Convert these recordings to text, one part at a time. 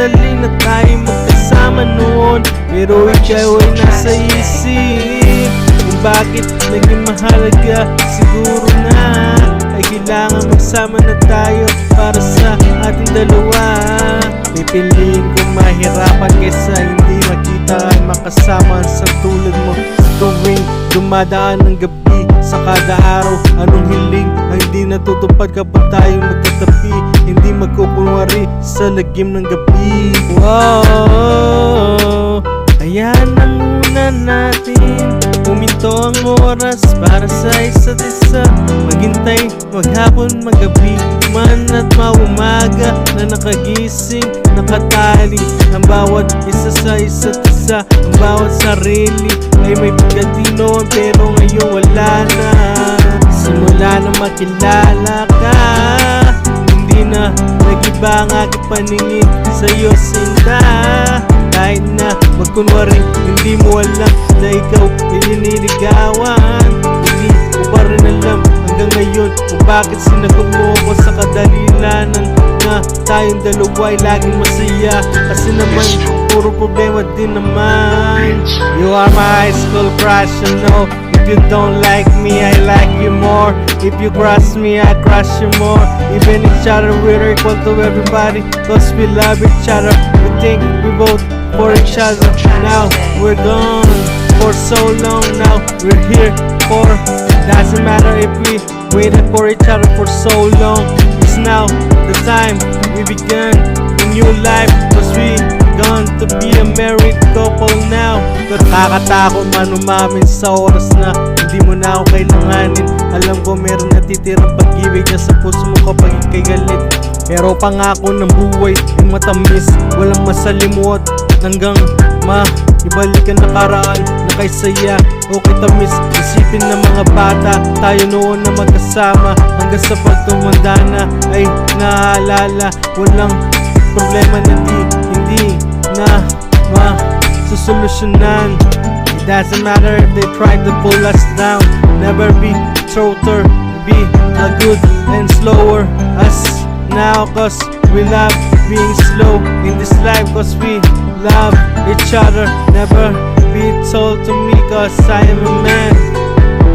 personally na tayo magkasama noon, pero ikaw ay nasa isip kung bakit naging mahalaga. Siguro na ay kailangan magsama na tayo para sa ating dalawa. Pipiliin kong mahirapan kesa hindi makita ay makasama sa tulad mo sa tuwing dumadaan ng gabi. Sa kada araw, anong hiling ang hindi natutupad kapag tayong magkatabi, hindi magkukunwari sa lagim ng gabi. Wow, ayan na muna natin, huminto ang oras para sa isa't isa. Maghintay, maghapon, magabi, man at maumaga na nakagising, nakatali ang bawat isa sa isa't isa. Ang bawat sarili ay may pagkatino, pero ngayon wala na. Simula na makilala ka, hindi na nag-iba ang aking paningin sa'yo, sinta. Kahit na magkunwari hindi mo alam na ikaw ininiligawan, hindi ko pa rin alam hanggang ngayon kung bakit sinagot mo ako sa kadalilanan na tayong dalawa ay laging masaya. Kasi naman puro problema din naman. You are my high school crush, you know. If you don't like me, I like you more. If you crush me, I crush you more. Even each other, we're equal to everybody, cause we love each other. We think we both for each other. Now we're gone for so long, now we're here for. Doesn't matter if we waited for each other for so long. It's now the time we began a new life, cause we gone to be a married couple now. Nakakatakot man umamin sa oras na hindi mo na ako kailanganin. Alam ko meron natitirang pag-ibig na sa puso mo kapag ika'y galit, pero pangako ng buhay ay matamis, walang masalimuot hanggang maibalik ang nakaraan na kay saya o kay tamis. Isipin ng mga bata, tayo noon na magkasama, hanggang sa pagtumanda na ay naaalala. Walang problema na hindi na masusolusyonan. It doesn't matter if they try to pull us down. Never be shorter, be a good and slower us now, cause we love being slow in this life, cause we love each other. Never be told to me, cause I am a man.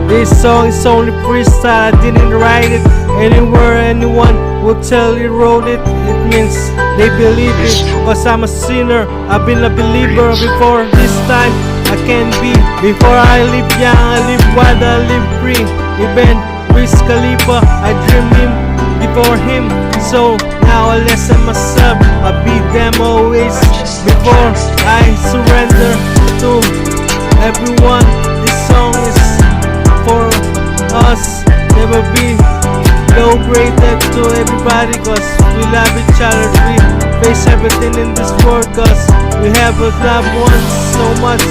This song is only freestyle, I didn't write it anywhere. Anyone will tell you wrote it, it means they believe it, cause I'm a sinner. I've been a believer before this time I can be. Before I live young, I live wild, I live free. Even Wiz Khalifa, I dream him before him. So now I listen myself, I be them always before I surrender to everyone. This song is for us. Never be low graded to everybody, cause we love each other. We face everything in this world, cause we have a loved ones so much.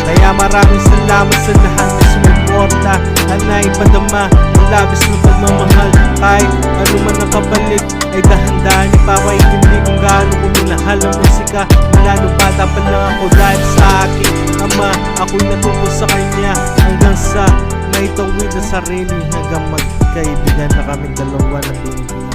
Kaya maraming salamat sa lahat na sumuporta at naipadama ang labis ng pagmamahal. Kahit ano man ang kapalit ay dahan-dahan ipapaintindi kung gaano ko minahal ang musika. Mula nung bata pa lang ako dahil sa aking ama, ako'y natuto sa kanya hanggang sa naitawid na sarili, hanggang magkaibigan na kami dalawa na binibigyan.